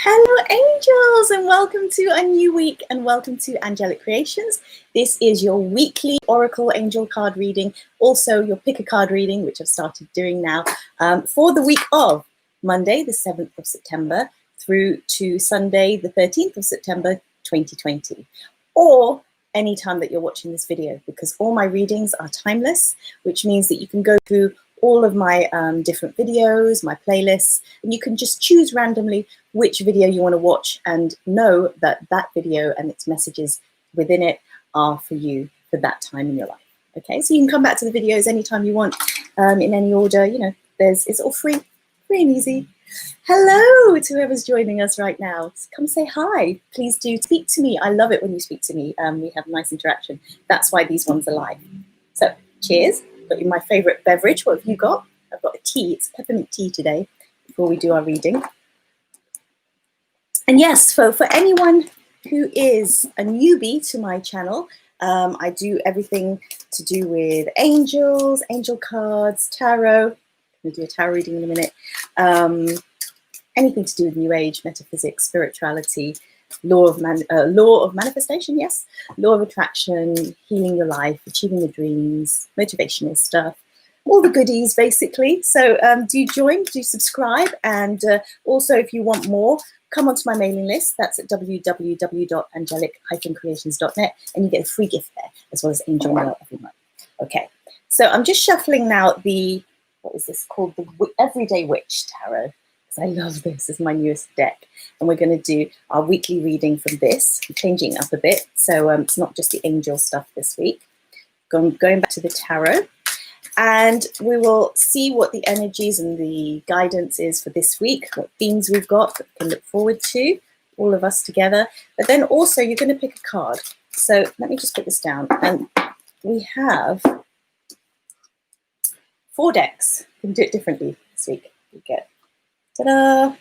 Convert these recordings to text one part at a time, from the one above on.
Hello angels, and welcome to a new week and welcome to Angelic Creations. This is your weekly Oracle Angel card reading, also your pick a card reading, which I've started doing now, for the week of Monday the 7th of September through to Sunday the 13th of September 2020, or any time that you're watching this video, because all my readings are timeless, which means that you can go through all of my different videos, my playlists, and you can just choose randomly which video you want to watch and know that that video and its messages within it are for you for that time in your life. Okay, so you can come back to the videos anytime you want, in any order. You know, it's all free and easy. Hello to whoever's joining us right now. Come say hi. Please do speak to me. I love it when you speak to me. We have nice interaction. That's why these ones are live. So cheers. Got you my favorite beverage. What have you got? I've got a tea. It's peppermint tea today before we do our reading. And yes, for anyone who is a newbie to my channel, I do everything to do with angels, angel cards, tarot. We'll do a tarot reading in a minute. Anything to do with New Age, metaphysics, spirituality, law of manifestation, yes, law of attraction, healing your life, achieving your dreams, motivational stuff, all the goodies basically. So do join, do subscribe, and also if you want more, come onto my mailing list. That's at www.angelic-creations.net, and you get a free gift there as well as angel mail every month. Okay, so I'm just shuffling now the, what is this called, the Everyday Witch Tarot. I love this. It's my newest deck, and we're going to do our weekly reading from this. I'm changing it up a bit, so it's not just the angel stuff this week. Going back to the tarot, and we will see what the energies and the guidance is for this week, what themes we've got that we can look forward to, all of us together. But then also you're going to pick a card. So let me just put this down, and we have 4 decks. We can do it differently this week. We get ta-da!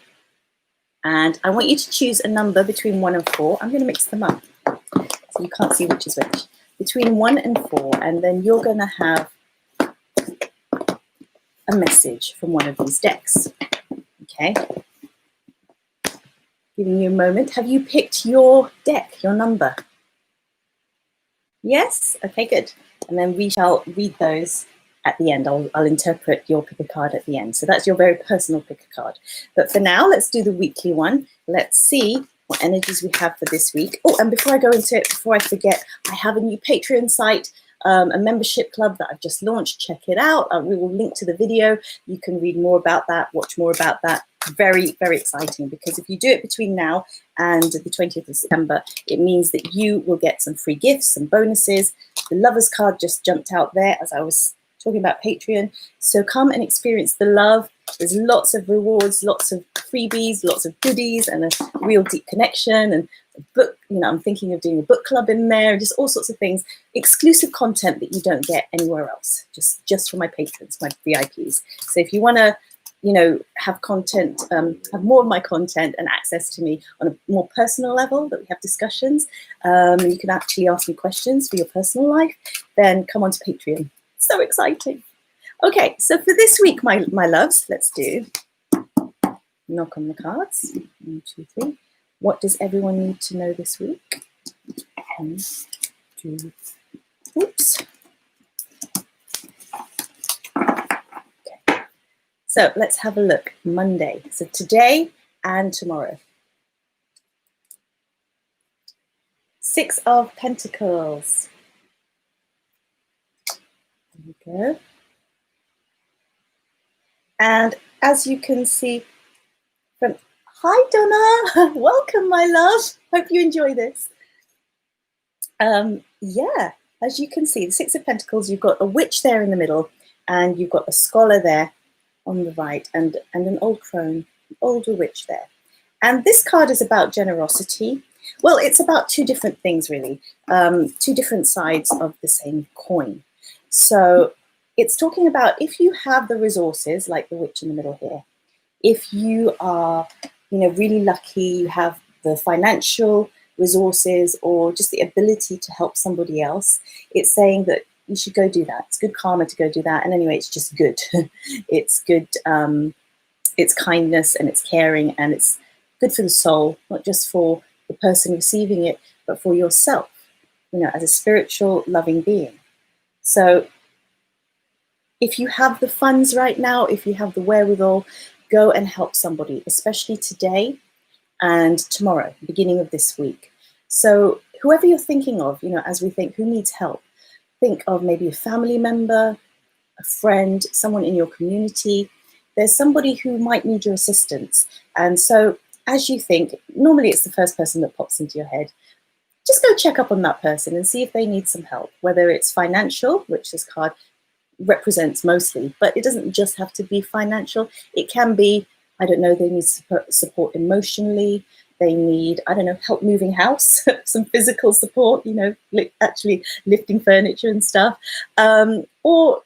And I want you to choose a number between 1 and 4. I'm going to mix them up so you can't see which is which. Between 1 and 4, and then you're going to have a message from one of these decks. Okay? Giving you a moment. Have you picked your deck, your number? Yes? Okay, good. And then we shall read those at the end. I'll interpret your pick a card at the end. So that's your very personal pick a card. But for now, let's do the weekly one. Let's see what energies we have for this week. Oh, and before I go into it, before I forget, I have a new Patreon site, a membership club that I've just launched. Check it out. We will link to the video. You can read more about that, watch more about that. Very, very exciting, because if you do it between now and the 20th of September, it means that you will get some free gifts, some bonuses. The Lovers card just jumped out there as I was talking about Patreon. So come and experience the love. There's lots of rewards, lots of freebies, lots of goodies, and a real deep connection, and a book. You know, I'm thinking of doing a book club in there, just all sorts of things, exclusive content that you don't get anywhere else, just for my patrons, my VIPs. So if you want to, you know, have content, have more of my content and access to me on a more personal level, that we have discussions, you can actually ask me questions for your personal life, then come onto Patreon. So exciting. Okay, so for this week, my loves, let's do knock on the cards. 1, 2, 3. What does everyone need to know this week? 1, 2, oops. Okay. So let's have a look. Monday. So today and tomorrow. 6 of Pentacles. There we go. And as you can see from, hi Donna, welcome my love. Hope you enjoy this. Yeah, as you can see, the 6 of Pentacles, you've got a witch there in the middle, and you've got a scholar there on the right, and an old crone, an older witch there. And this card is about generosity. Well, it's about 2 different things really, 2 different sides of the same coin. So it's talking about if you have the resources, like the witch in the middle here, if you are, you know, really lucky, you have the financial resources or just the ability to help somebody else, it's saying that you should go do that. It's good karma to go do that. And anyway, it's just good. It's good. It's kindness and it's caring, and it's good for the soul, not just for the person receiving it, but for yourself, as a spiritual, loving being. So if you have the funds right now, if you have the wherewithal, go and help somebody, especially today and tomorrow, beginning of this week. So whoever you're thinking of, as we think, who needs help, think of maybe a family member, a friend, someone in your community. There's somebody who might need your assistance. And so as you think, normally it's the first person that pops into your head. Just go check up on that person and see if they need some help, whether it's financial, which this card represents mostly, but it doesn't just have to be financial. It can be, I don't know, they need support emotionally. They need, I don't know, help moving house, some physical support, actually lifting furniture and stuff, or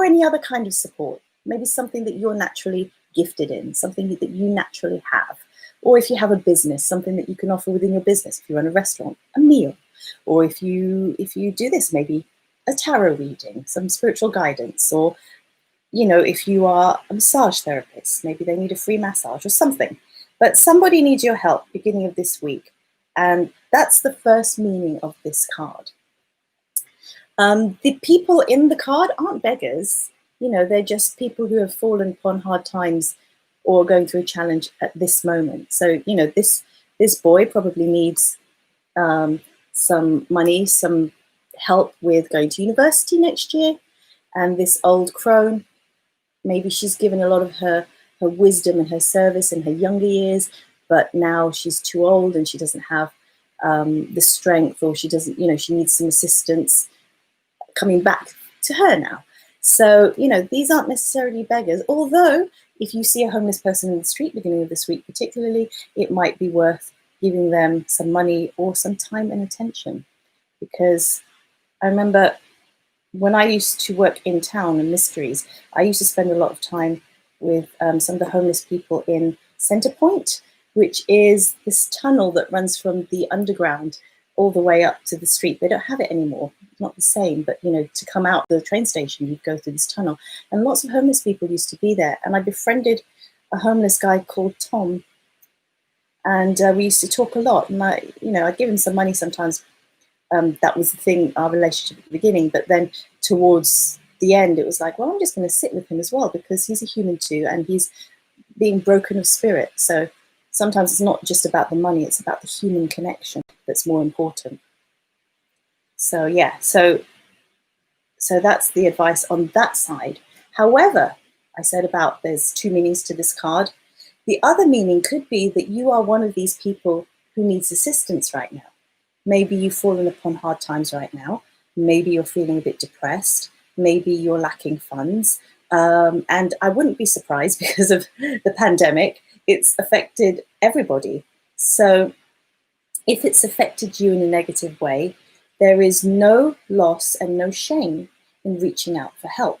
any other kind of support. Maybe something that you're naturally gifted in, something that you naturally have. Or if you have a business, something that you can offer within your business. If you run a restaurant, a meal. Or if you do this, maybe a tarot reading, some spiritual guidance, or, if you are a massage therapist, maybe they need a free massage or something. But somebody needs your help beginning of this week. And that's the first meaning of this card. The people in the card aren't beggars. They're just people who have fallen upon hard times or going through a challenge at this moment. So, this boy probably needs some money, some help with going to university next year. And this old crone, maybe she's given a lot of her wisdom and her service in her younger years, but now she's too old and she doesn't have the strength, or she doesn't, she needs some assistance coming back to her now. So, these aren't necessarily beggars, although if you see a homeless person in the street beginning of this week particularly, it might be worth giving them some money or some time and attention. Because I remember when I used to work in town in mysteries, I used to spend a lot of time with some of the homeless people in Centre Point, which is this tunnel that runs from the underground all the way up to the street. They don't have it anymore, not the same, but to come out the train station, you'd go through this tunnel. And lots of homeless people used to be there. And I befriended a homeless guy called Tom. And we used to talk a lot. And I'd give him some money sometimes. That was the thing, our relationship at the beginning. But then towards the end, it was like, well, I'm just going to sit with him as well, because he's a human too, and he's being broken of spirit. So sometimes it's not just about the money, it's about the human connection that's more important. So yeah, so that's the advice on that side. However, I said about there's two meanings to this card. The other meaning could be that you are one of these people who needs assistance right now. Maybe you've fallen upon hard times right now. Maybe you're feeling a bit depressed. Maybe you're lacking funds. And I wouldn't be surprised, because of the pandemic, it's affected everybody. So if it's affected you in a negative way, there is no loss and no shame in reaching out for help.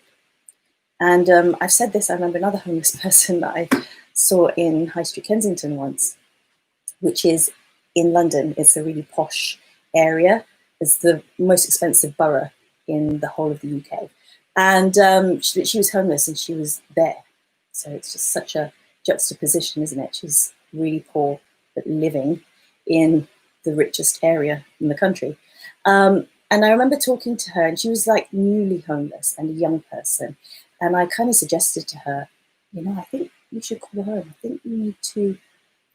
And I've said this, I remember another homeless person that I saw in High Street Kensington once, which is in London. It's a really posh area. It's the most expensive borough in the whole of the UK. And she was homeless and she was there. So it's just such a juxtaposition, isn't it? She's really poor, but living in the richest area in the country. And I remember talking to her, and she was like newly homeless and a young person. And I kind of suggested to her, I think you should call home. I think you need to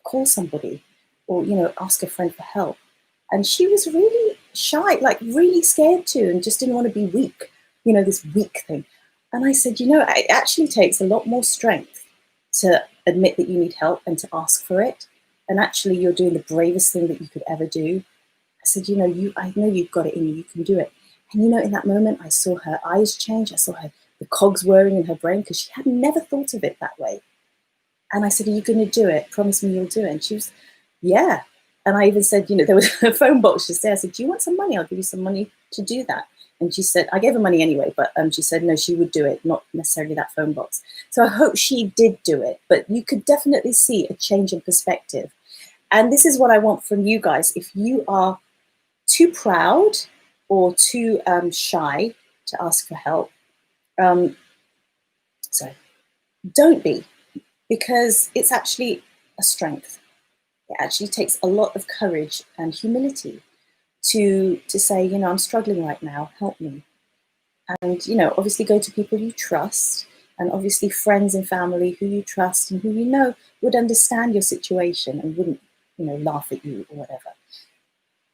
call somebody, or, ask a friend for help. And she was really shy, like really scared to, and just didn't want to be weak, this weak thing. And I said, it actually takes a lot more strength to admit that you need help and to ask for it. And actually, you're doing the bravest thing that you could ever do. I said, I know you've got it in you, you can do it. And in that moment, I saw her eyes change. I saw the cogs whirring in her brain, because she had never thought of it that way. And I said, are you going to do it? Promise me you'll do it. And she was, yeah. And I even said, there was a phone box just there. I said, do you want some money? I'll give you some money to do that. And she said, I gave her money anyway, but she said, no, she would do it, not necessarily that phone box. So I hope she did do it, but you could definitely see a change in perspective. And this is what I want from you guys. If you are too proud or too shy to ask for help, don't be, because it's actually a strength. It actually takes a lot of courage and humility to say, you know, I'm struggling right now, help me. And, you know, obviously go to people you trust, and obviously friends and family who you trust and who you know would understand your situation and wouldn't, you know, laugh at you or whatever.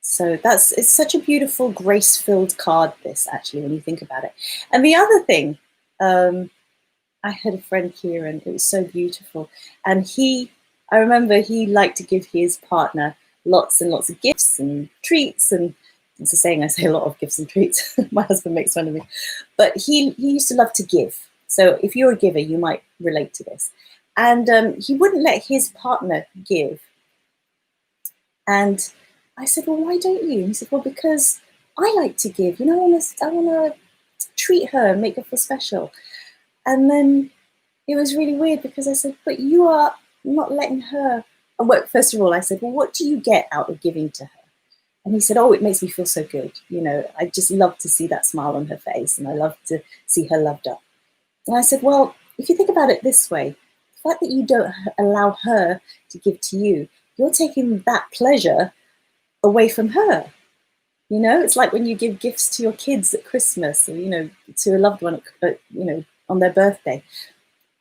So it's such a beautiful, grace-filled card, this, actually, when you think about it. And the other thing, I had a friend here and it was so beautiful. And I remember he liked to give his partner lots and lots of gifts and treats. And it's a saying, I say a lot of gifts and treats. My husband makes fun of me. But he used to love to give. So if you're a giver, you might relate to this. And he wouldn't let his partner give. And I said, well, why don't you? And he said, well, because I like to give. You know, I want to treat her and make her feel special. And then it was really weird because I said, but you are not letting her. Well, first of all, I said, well, what do you get out of giving to her? And he said, oh, it makes me feel so good. You know, I just love to see that smile on her face and I love to see her loved up. And I said, well, if you think about it this way, the fact that you don't allow her to give to you, you're taking that pleasure away from her. You know, it's like when you give gifts to your kids at Christmas or, you know, to a loved one, you know, on their birthday.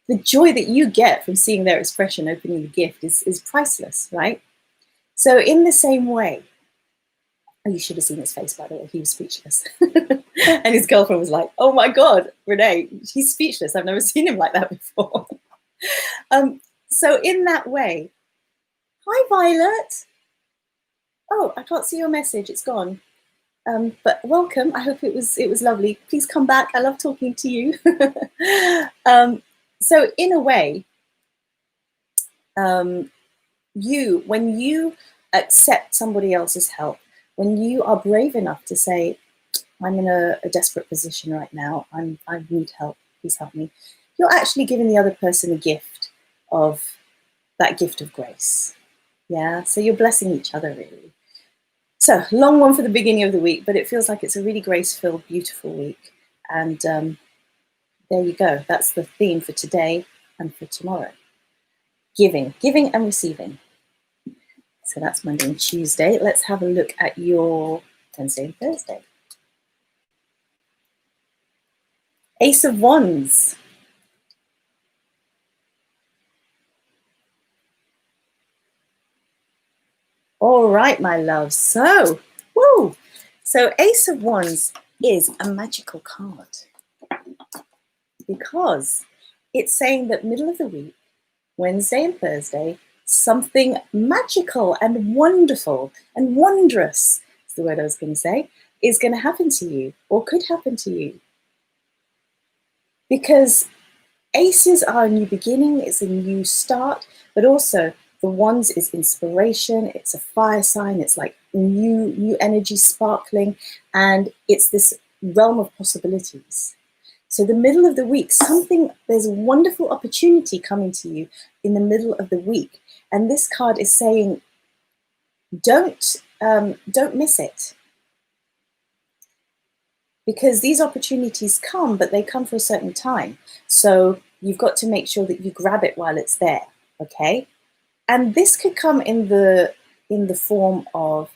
The joy that you get from seeing their expression opening the gift is priceless, right? So in the same way, oh, you should have seen his face, by the way, he was speechless. And his girlfriend was like, oh my God, Renee, he's speechless. I've never seen him like that before. So in that way, hi, Violet. Oh, I can't see your message, it's gone. But welcome, I hope it was lovely. Please come back, I love talking to you. So in a way, when you accept somebody else's help, when you are brave enough to say, I'm in a desperate position right now, I need help, please help me, you're actually giving the other person a gift of that gift of grace. Yeah, so you're blessing each other, really. So, long one for the beginning of the week, but it feels like it's a really grace-filled, beautiful week. And there you go. That's the theme for today and for tomorrow. Giving and receiving. So that's Monday and Tuesday. Let's have a look at your Wednesday and Thursday. Ace of Wands. All right, my love. So Ace of Wands is a magical card because it's saying that middle of the week, Wednesday and Thursday, something magical and wonderful and wondrous, is the word I was going to say, is going to happen to you or could happen to you. Because aces are a new beginning, it's a new start, but also the wands is inspiration, it's a fire sign, it's like new energy sparkling, and it's this realm of possibilities. So the middle of the week, there's a wonderful opportunity coming to you in the middle of the week. And this card is saying, don't miss it. Because these opportunities come, but they come for a certain time. So you've got to make sure that you grab it while it's there, okay? And this could come in the form of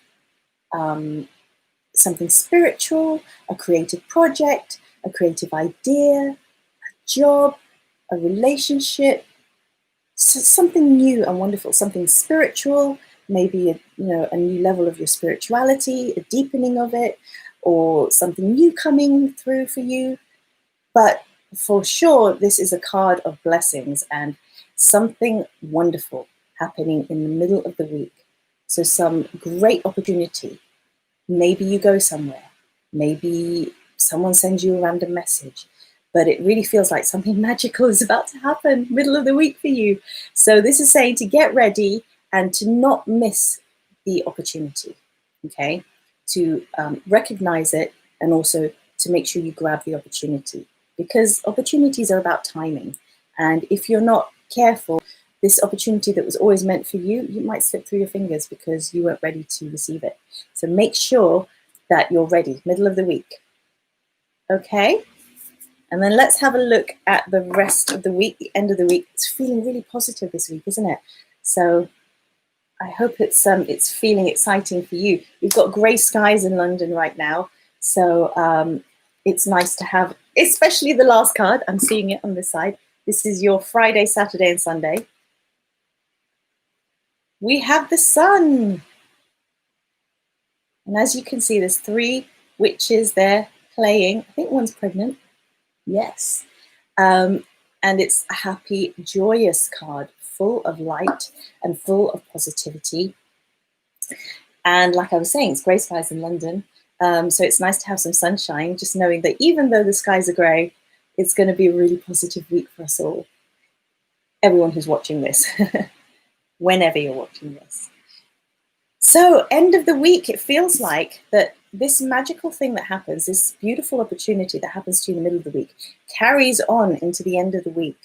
something spiritual, a creative project, a creative idea, a job, a relationship, something new and wonderful, something spiritual, maybe a new level of your spirituality, a deepening of it, or something new coming through for you. But for sure, this is a card of blessings and something wonderful happening in the middle of the week. So some great opportunity. Maybe you go somewhere. Maybe someone sends you a random message. But it really feels like something magical is about to happen middle of the week for you. So this is saying to get ready and to not miss the opportunity, okay? To recognize it and also to make sure you grab the opportunity, because opportunities are about timing. And if you're not careful, this opportunity that was always meant for you, you might slip through your fingers because you weren't ready to receive it. So make sure that you're ready, middle of the week. Okay? And then let's have a look at the rest of the week, the end of the week. It's feeling really positive this week, isn't it? So I hope it's feeling exciting for you. We've got grey skies in London right now, so it's nice to have, especially the last card. I'm seeing it on this side. This is your Friday, Saturday, and Sunday. We have the sun. And as you can see, there's 3 witches there playing. I think one's pregnant. Yes. And it's a happy, joyous card, full of light and full of positivity. And like I was saying, it's grey skies in London. So it's nice to have some sunshine, just knowing that even though the skies are grey, it's going to be a really positive week for us all. Everyone who's watching this, whenever you're watching this. So end of the week, it feels like that this magical thing that happens, this beautiful opportunity that happens to you in the middle of the week, carries on into the end of the week.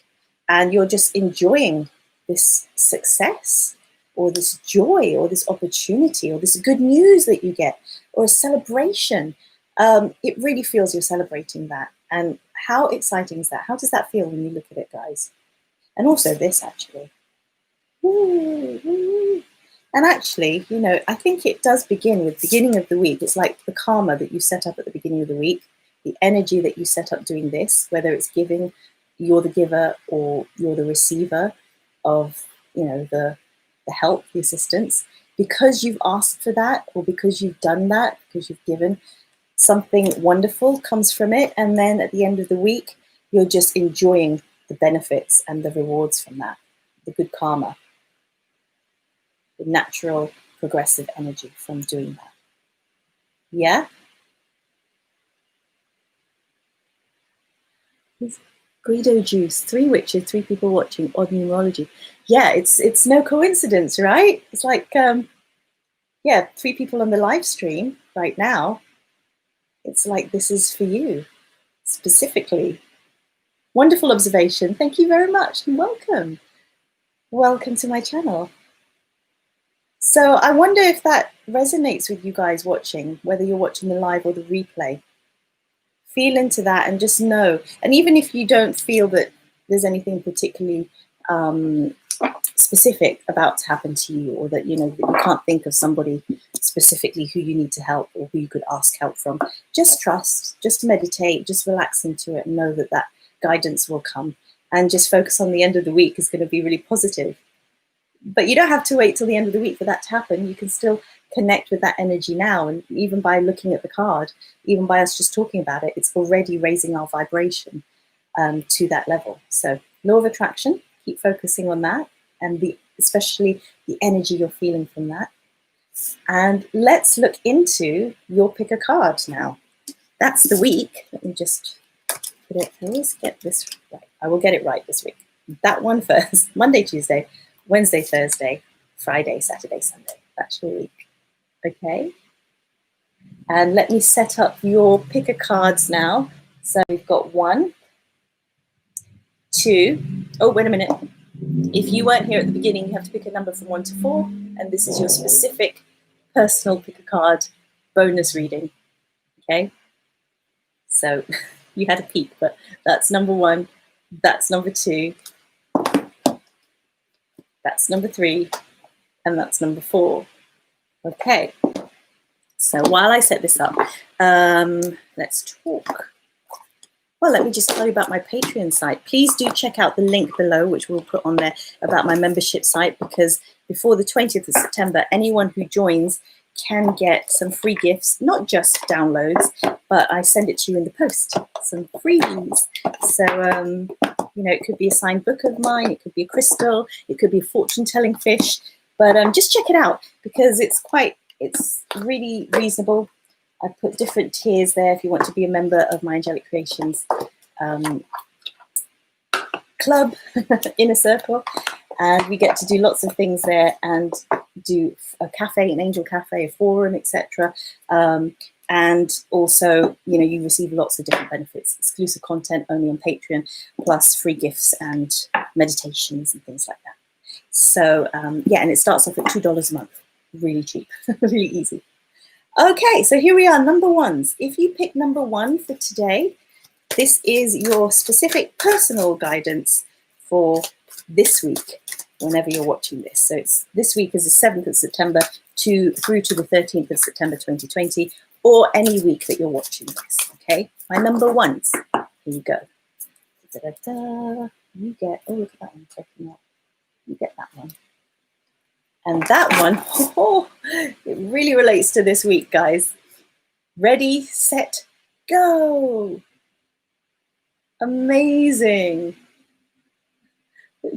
And you're just enjoying this success or this joy or this opportunity or this good news that you get or a celebration. It really feels you're celebrating that. And how exciting is that? How does that feel when you look at it, guys? And also this, actually. Woo, woo. And actually, you know, I think it does begin with the beginning of the week. It's like the karma that you set up at the beginning of the week, the energy that you set up doing this, whether it's giving, you're the giver or you're the receiver of, you know, the help, the assistance, because you've asked for that or because you've done that, because you've given, something wonderful comes from it. And then at the end of the week, you're just enjoying the benefits and the rewards from that, the good karma, the natural progressive energy from doing that. Yeah? Guido juice, 3 witches, 3 people watching, odd numerology. Yeah, it's no coincidence, right? It's like, yeah, 3 people on the live stream right now. It's like this is for you, specifically. Wonderful observation. Thank you very much and welcome. Welcome to my channel. So I wonder if that resonates with you guys watching, whether you're watching the live or the replay. Feel into that and just know. And even if you don't feel that there's anything particularly specific about to happen to you, or that, you know, that you can't think of somebody specifically who you need to help or who you could ask help from, just trust, just meditate, just relax into it and know that that guidance will come. And just focus on the end of the week is going to be really positive. But you don't have to wait till the end of the week for that to happen. You can still connect with that energy now. And even by looking at the card, even by us just talking about it, it's already raising our vibration to that level. So law of attraction, keep focusing on that, and especially the energy you're feeling from that. And let's look into your pick a card now. That's the week. Let me just put it, I always get this right. I will get it right this week. That one first. Monday, Tuesday, Wednesday, Thursday, Friday, Saturday, Sunday. That's your week. Okay. And let me set up your picker cards now. So we've got 1, 2. Oh, wait a minute. If you weren't here at the beginning, you have to pick a number from 1 to 4. And this is your specific personal pick a card bonus reading. Okay. So you had a peek, but that's number 1. That's number 2. That's number 3. And that's number 4. Okay. So while I set this up, let's talk. Well, let me just tell you about my Patreon site. Please do check out the link below, which we'll put on there, about my membership site, because before the 20th of September, anyone who joins can get some free gifts, not just downloads, but I send it to you in the post, some freebies. So, you know, it could be a signed book of mine, it could be a crystal, it could be a fortune-telling fish, but just check it out, because it's really reasonable. I put different tiers there if you want to be a member of my Angelic Creations club, inner circle. And we get to do lots of things there and do a cafe, an angel cafe, a forum, etc. And also, you know, you receive lots of different benefits, exclusive content only on Patreon, plus free gifts and meditations and things like that. So, yeah, and it starts off at $2 a month. Really cheap, really easy. Okay, so here we are, number 1s. If you pick number 1 for today, this is your specific personal guidance for this week. whenever you're watching this. So this week is the 7th of September through to the 13th of September 2020, or any week that you're watching this, okay? My number ones, here you go. Da-da-da. You get, oh, look at that one taking out. You get that one. And that one, oh, it really relates to this week, guys. Ready, set, go. Amazing.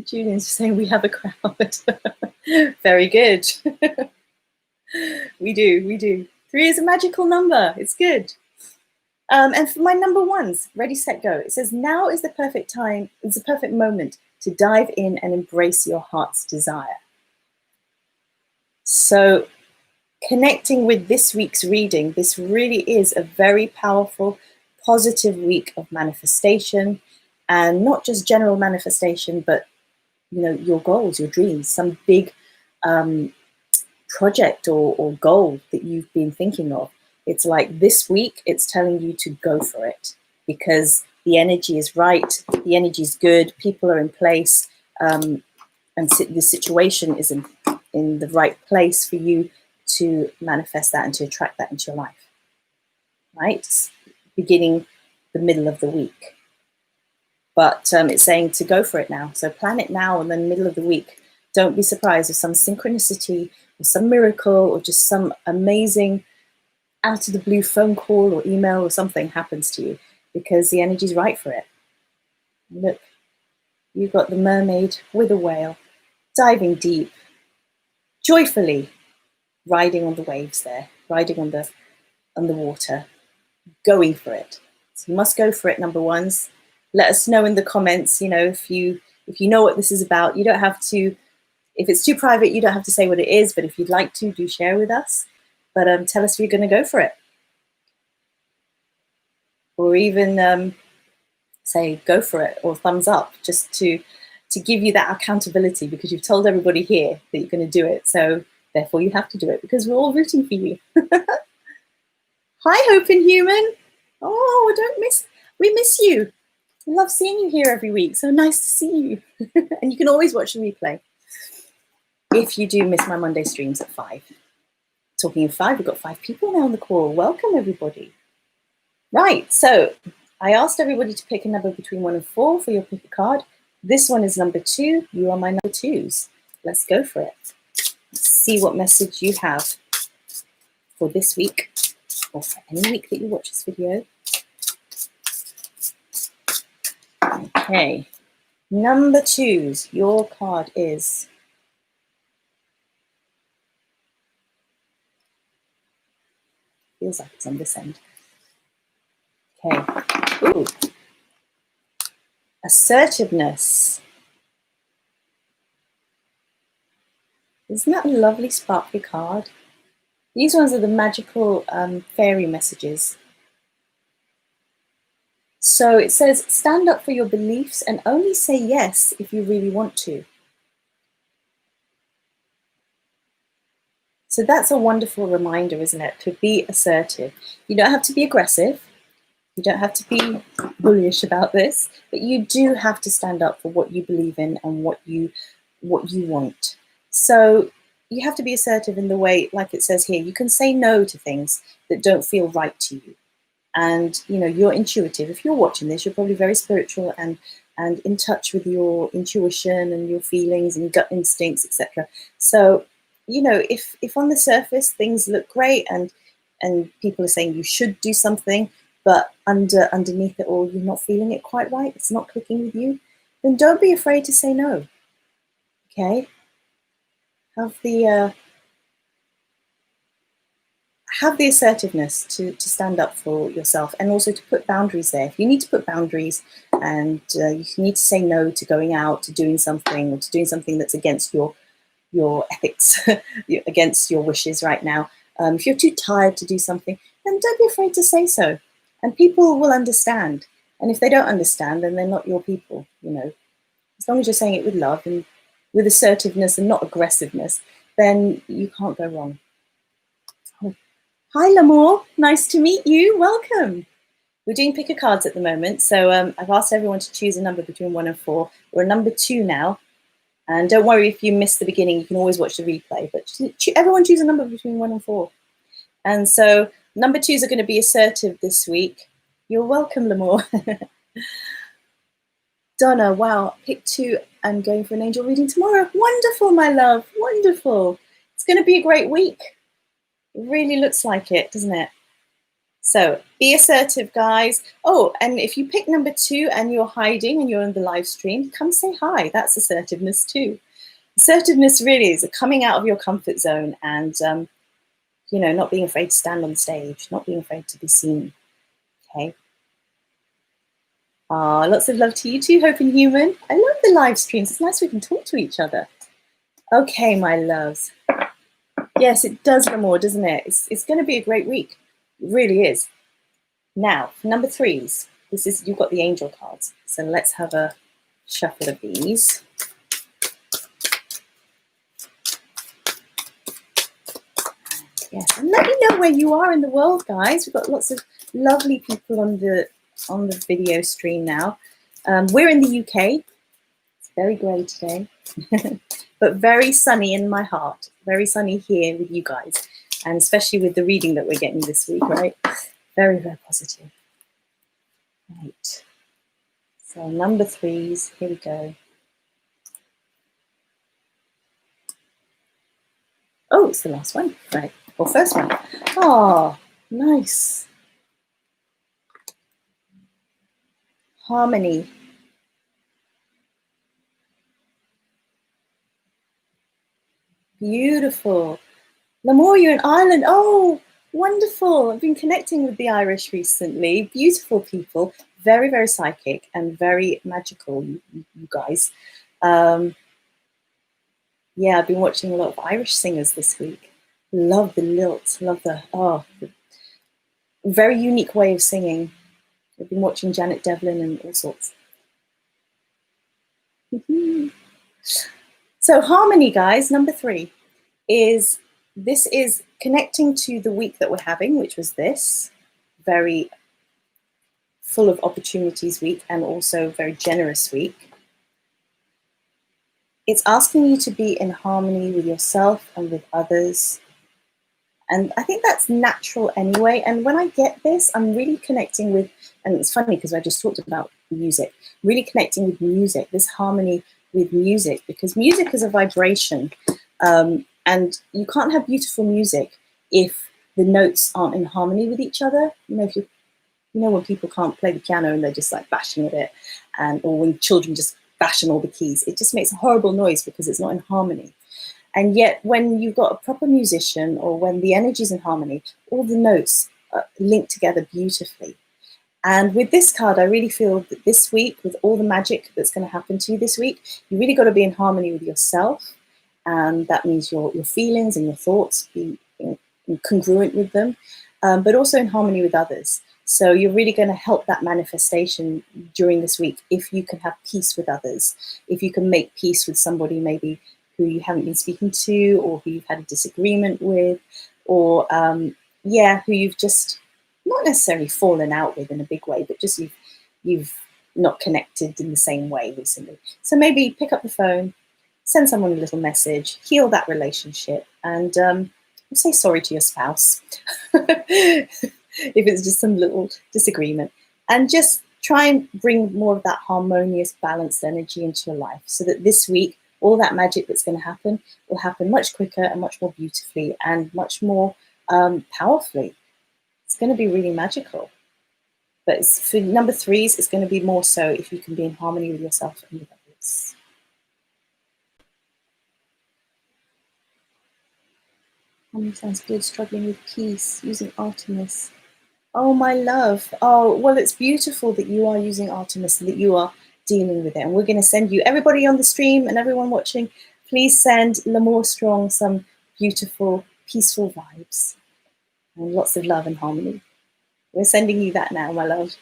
Julian's saying we have a crowd. Very good. We do. 3 is a magical number. It's good. And for my number ones, ready, set, go. It says, now is the perfect time, it's the perfect moment to dive in and embrace your heart's desire. So connecting with this week's reading, this really is a very powerful, positive week of manifestation, and not just general manifestation, but your goals, your dreams, some big project or goal that you've been thinking of. It's like this week, it's telling you to go for it because the energy is right, the energy is good, people are in place, and the situation is in the right place for you to manifest that and to attract that into your life, right? It's beginning the middle of the week. But it's saying to go for it now. So plan it now, and then middle of the week. Don't be surprised if some synchronicity or some miracle or just some amazing out of the blue phone call or email or something happens to you, because the energy's right for it. Look, you've got the mermaid with a whale, diving deep, joyfully riding on the waves there, riding on the water, going for it. So you must go for it, number ones. Let us know in the comments, if you know what this is about. You don't have to, if it's too private, you don't have to say what it is, but if you'd like to, do share with us. But tell us if you're going to go for it. Or even say go for it, or thumbs up, just to give you that accountability, because you've told everybody here that you're going to do it. So therefore you have to do it, because we're all rooting for you. Hi, Hope and Human. Oh, we miss you. I love seeing you here every week. So nice to see you. And you can always watch the replay if you do miss my Monday streams at 5. Talking of 5, we've got 5 people now on the call. Welcome, everybody. Right, so I asked everybody to pick a number between 1 and 4 for your pick a card. This one is number 2. You are my number 2s. Let's go for it. Let's see what message you have for this week, or for any week that you watch this video. Okay, number 2s, your card is feels like it's on this end. Okay. Ooh. Assertiveness. Isn't that a lovely sparkly card? These ones are the magical fairy messages. So it says, stand up for your beliefs and only say yes if you really want to. So that's a wonderful reminder, isn't it? To be assertive. You don't have to be aggressive. You don't have to be bullish about this, but you do have to stand up for what you believe in and what you want. So you have to be assertive in the way, like it says here, you can say no to things that don't feel right to you. And, you're intuitive. If you're watching this, you're probably very spiritual and in touch with your intuition and your feelings and gut instincts, etc. So, if on the surface things look great and people are saying you should do something, but underneath it all, you're not feeling it quite right, it's not clicking with you, then don't be afraid to say no. Okay? Have the assertiveness to stand up for yourself, and also to put boundaries there. If you need to put boundaries and you need to say no to going out, to doing something, or to doing something that's against your ethics, against your wishes right now. If you're too tired to do something, then don't be afraid to say so. And people will understand. And if they don't understand, then they're not your people, As long as you're saying it with love and with assertiveness and not aggressiveness, then you can't go wrong. Oh. Hi, Lamour. Nice to meet you. Welcome. We're doing pick a cards at the moment. So I've asked everyone to choose a number between 1 and 4. We're number 2 now. And don't worry if you miss the beginning, you can always watch the replay, but everyone choose a number between 1 and 4. And so number 2s are going to be assertive this week. You're welcome, Lamore. Donna, wow, pick 2. I'm going for an angel reading tomorrow. Wonderful, my love, wonderful. It's going to be a great week. It really looks like it, doesn't it? So be assertive, guys. Oh, and if you pick number 2 and you're hiding and you're in the live stream, come say hi. That's assertiveness too. Assertiveness really is coming out of your comfort zone and, you know, not being afraid to stand on stage, not being afraid to be seen. Okay. Lots of love to you too, Hope and Human. I love the live streams. It's nice we can talk to each other. Okay, my loves. Yes, it does, Lamore, doesn't it? It's going to be a great week. It really is. Now, number 3s. This is, you've got the angel cards. So let's have a shuffle of these. Yes, and let me know where you are in the world, guys. We've got lots of lovely people on the video stream now. We're in the UK. It's very grey today, but very sunny in my heart. Very sunny here with you guys, and especially with the reading that we're getting this week, right? Very, very positive. Right. So number 3s, here we go. Oh, it's the last one, right? Or first one. Oh, nice. Harmony. Beautiful. Lamore, you're in Ireland. Oh, wonderful. I've been connecting with the Irish recently. Beautiful people. Very, very psychic and very magical, you guys. Yeah, I've been watching a lot of Irish singers this week. Love the lilt. Love the very unique way of singing. I've been watching Janet Devlin and all sorts. So harmony, guys, number 3 is, this is connecting to the week that we're having, which was this very full of opportunities week and also very generous week. It's asking you to be in harmony with yourself and with others. And I think that's natural anyway. And when I get this, I'm really connecting with, and it's funny because I just talked about music, really connecting with music, this harmony with music, because music is a vibration. And you can't have beautiful music if the notes aren't in harmony with each other. You know, if you know when people can't play the piano and they're just like bashing at it, and or when children just bash on all the keys, it just makes a horrible noise because it's not in harmony. And yet when you've got a proper musician, or when the energy's in harmony, all the notes are linked together beautifully. And with this card, I really feel that this week, with all the magic that's going to happen to you this week, you really got to be in harmony with yourself. And that means your feelings and your thoughts be congruent with them, but also in harmony with others. So you're really going to help that manifestation during this week if you can have peace with others, if you can make peace with somebody maybe who you haven't been speaking to, or who you've had a disagreement with, or who you've just not necessarily fallen out with in a big way, but just you've not connected in the same way recently. So maybe pick up the phone, send someone a little message, heal that relationship, and say sorry to your spouse if it's just some little disagreement, and just try and bring more of that harmonious, balanced energy into your life, so that this week all that magic that's going to happen will happen much quicker and much more beautifully and much more powerfully. It's going to be really magical. But for number 3s, it's going to be more so if you can be in harmony with yourself and with others. Sounds good. Struggling with peace, using Artemis. Oh, my love. Oh, well, it's beautiful that you are using Artemis and that you are dealing with it. And we're going to send you, everybody on the stream and everyone watching, please send Lamore Strong some beautiful, peaceful vibes and lots of love and harmony. We're sending you that now, my love.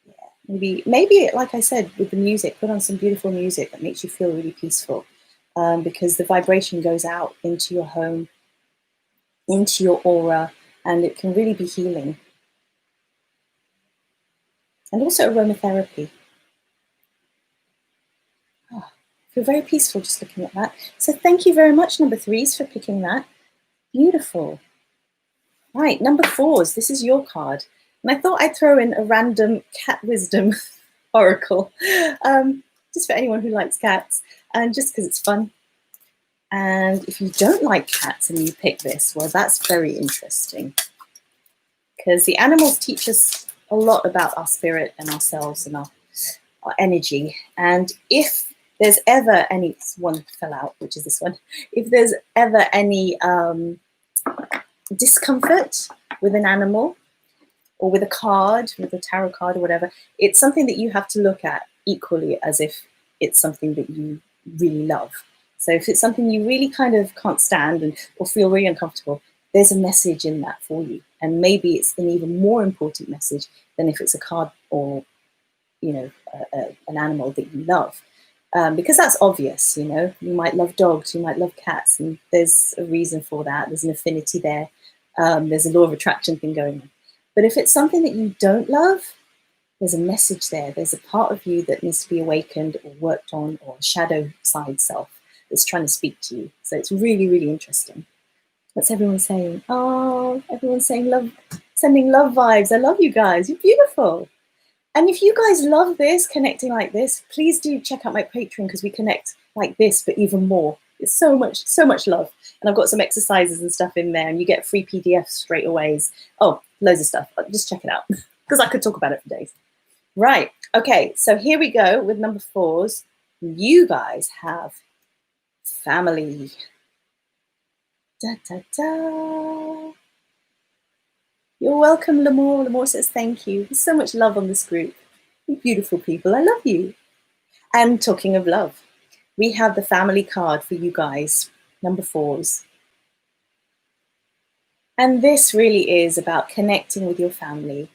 Yeah, maybe, like I said, with the music, put on some beautiful music that makes you feel really peaceful, because the vibration goes out into your home, into your aura, and it can really be healing. And also aromatherapy. Oh, I feel very peaceful just looking at that. So thank you very much, number 3s, for picking that. Beautiful. Right, number 4s, this is your card. And I thought I'd throw in a random cat wisdom oracle, just for anyone who likes cats, and just because it's fun. And if you don't like cats and you pick this, well, that's very interesting, because the animals teach us a lot about our spirit and ourselves and our energy. And if there's ever any, one fell out, which is this one, if there's ever any discomfort with an animal or with a card, with a tarot card or whatever, it's something that you have to look at equally as if it's something that you really love. So if it's something you really kind of can't stand and or feel really uncomfortable, there's a message in that for you. And maybe it's an even more important message than if it's a card or, you know, an animal that you love. Because that's obvious, you know, you might love dogs, you might love cats, and there's a reason for that. There's an affinity there. There's a law of attraction thing going on. But if it's something that you don't love, there's a message there. There's a part of you that needs to be awakened or worked on, or a shadow side self that's trying to speak to you. So it's really, really interesting. What's everyone saying? Oh, everyone's saying love, sending love vibes. I love you guys. You're beautiful. And if you guys love this, connecting like this, please do check out my Patreon, because we connect like this, but even more. It's so much love. And I've got some exercises and stuff in there, and you get free PDFs straight away. Oh, loads of stuff. Just check it out, because I could talk about it for days. Right. Okay. So here we go with number 4s. You guys have family. Da, da, da. You're welcome, Lamore. Lamore says thank you. There's so much love on this group. You beautiful people. I love you. And talking of love, we have the family card for you guys, number 4s. And this really is about connecting with your family.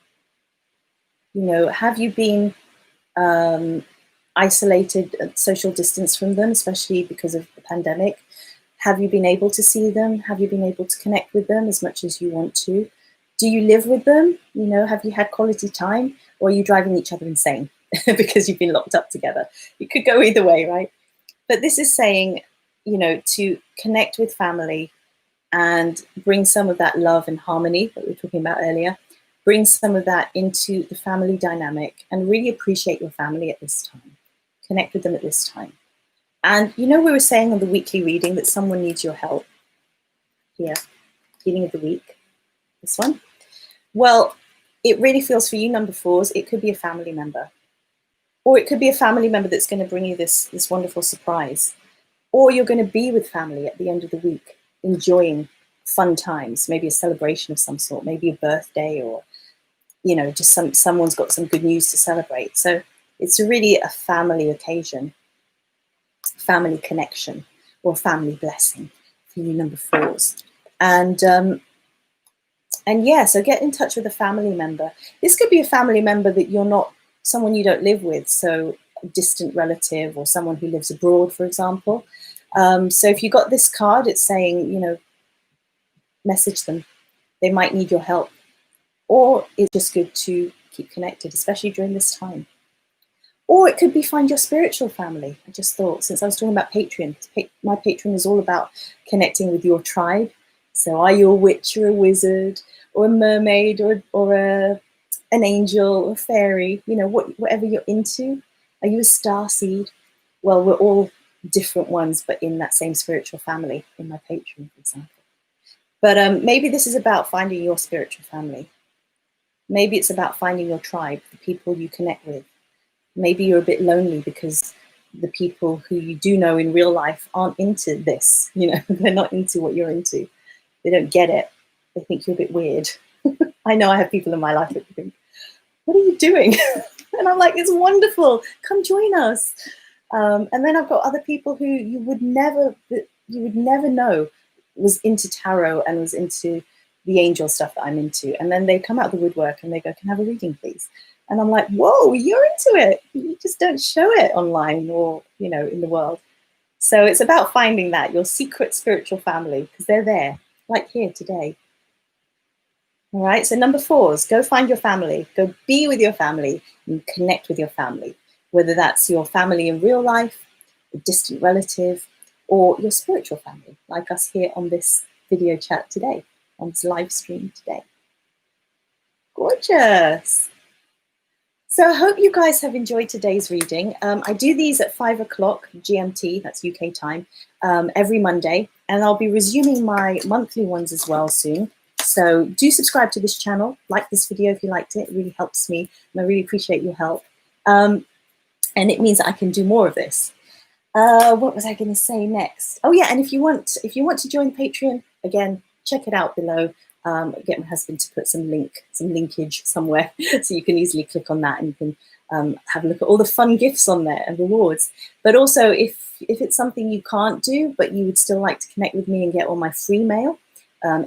You know, have you been isolated, social distance from them, especially because of the pandemic? Have you been able to see them? Have you been able to connect with them as much as you want to? Do you live with them? You know, have you had quality time, or are you driving each other insane because you've been locked up together? It could go either way, right? But this is saying, you know, to connect with family and bring some of that love and harmony that we were talking about earlier, bring some of that into the family dynamic and really appreciate your family at this time. Connect with them at this time. And you know, we were saying on the weekly reading that someone needs your help. Here, beginning of the week, this one. Well, it really feels for you, number 4s, it could be a family member. Or it could be a family member that's going to bring you this wonderful surprise. Or you're going to be with family at the end of the week, enjoying fun times, maybe a celebration of some sort, maybe a birthday, or, you know, just someone's got some good news to celebrate. So it's really a family occasion, family connection, or family blessing for you, number 4s. And yeah, so get in touch with a family member. This could be a family member that you're not, someone you don't live with, so a distant relative or someone who lives abroad, for example. So if you got this card, it's saying, you know, message them. They might need your help. Or it's just good to keep connected, especially during this time. Or it could be find your spiritual family. I just thought, since I was talking about Patreon, my Patreon is all about connecting with your tribe. So are you a witch or a wizard or a mermaid or an angel or fairy? You know, whatever you're into. Are you a starseed? Well, we're all different ones, but in that same spiritual family in my Patreon, for example. But maybe this is about finding your spiritual family. Maybe it's about finding your tribe, the people you connect with. Maybe you're a bit lonely because the people who you do know in real life aren't into this. You know, they're not into what you're into. They don't get it. They think you're a bit weird. I know I have people in my life that think, what are you doing? And I'm like, it's wonderful. Come join us. And then I've got other people who you would never know was into tarot and was into the angel stuff that I'm into. And then they come out of the woodwork and they go, can I have a reading, please? And I'm like, whoa, you're into it. You just don't show it online or, you know, in the world. So it's about finding that, your secret spiritual family, because they're there, like here today. All right, so number 4s, go find your family. Go be with your family and connect with your family, whether that's your family in real life a distant relative, or your spiritual family, like us here on this video chat today, on this live stream today. Gorgeous. So I hope you guys have enjoyed today's reading. I do these at 5 o'clock GMT, that's UK time, every Monday, and I'll be resuming my monthly ones as well soon. So do subscribe to this channel, like this video if you liked it. It really helps me, and I really appreciate your help. And it means that I can do more of this. What was I going to say next? Oh yeah, and if you want to join Patreon, again, check it out below. Get my husband to put some linkage somewhere, so you can easily click on that and you can have a look at all the fun gifts on there and rewards. But also, if it's something you can't do, but you would still like to connect with me and get all my free mail,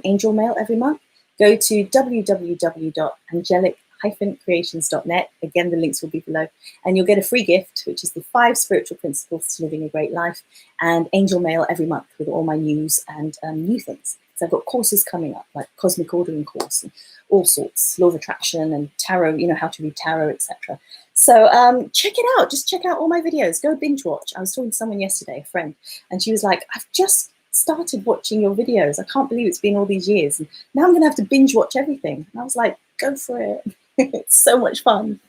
angel mail every month, go to www.angelic-creations.net. Again, the links will be below, and you'll get a free gift, which is the 5 spiritual principles to living a great life, and angel mail every month with all my news and new things. So I've got courses coming up, like cosmic ordering course, and all sorts, law of attraction and tarot, you know, how to read tarot, etc. So check it out. Just check out all my videos. Go binge watch. I was talking to someone yesterday, a friend, and she was like, I've just started watching your videos. I can't believe it's been all these years. And now I'm going to have to binge watch everything. And I was like, go for it. It's so much fun.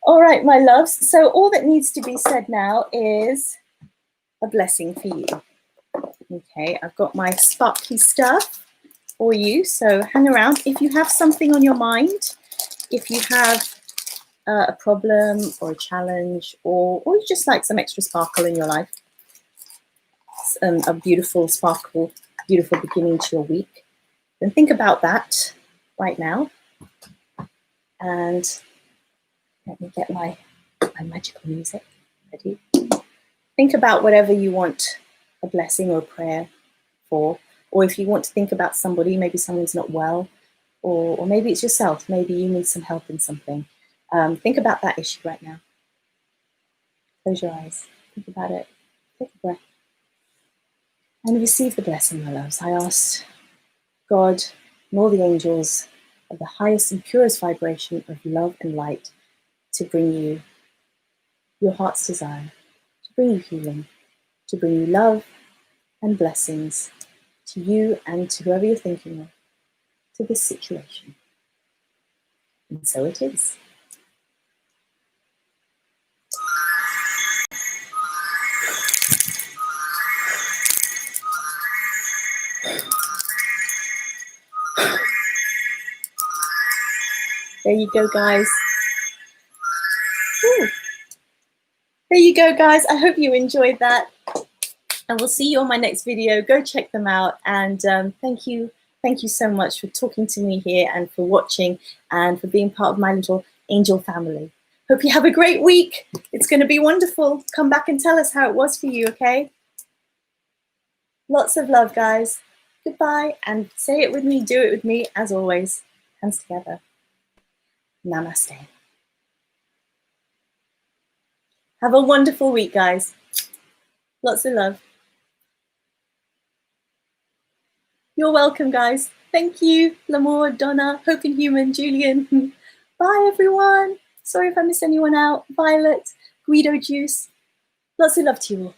All right, my loves. So all that needs to be said now is a blessing for you. Okay, I've got my sparkly stuff for you, so hang around. If you have something on your mind, if you have a problem or a challenge, or you just like some extra sparkle in your life, a beautiful sparkle, beautiful beginning to your week, then think about that right now. And let me get my magical music ready. Think about whatever you want a blessing or a prayer for, or if you want to think about somebody, maybe someone's not well, or maybe it's yourself, maybe you need some help in something. Think about that issue right now. Close your eyes, think about it, take a breath, and receive the blessing, my loves. I asked God and all the angels of the highest and purest vibration of love and light to bring you your heart's desire, to bring you healing, to bring you love and blessings to you and to whoever you're thinking of, to this situation. And so it is. There you go, guys. Ooh. There you go, guys. I hope you enjoyed that. And we'll see you on my next video. Go check them out. And thank you so much for talking to me here and for watching and for being part of my little angel family. Hope you have a great week. It's going to be wonderful. Come back and tell us how it was for you, okay? Lots of love, guys. Goodbye. And say it with me, do it with me, as always. Hands together. Namaste. Have a wonderful week, guys. Lots of love. You're welcome, guys. Thank you, L'Amour, Donna, Hope and Human, Julian. Bye, everyone. Sorry if I missed anyone out. Violet, Guido Juice. Lots of love to you all.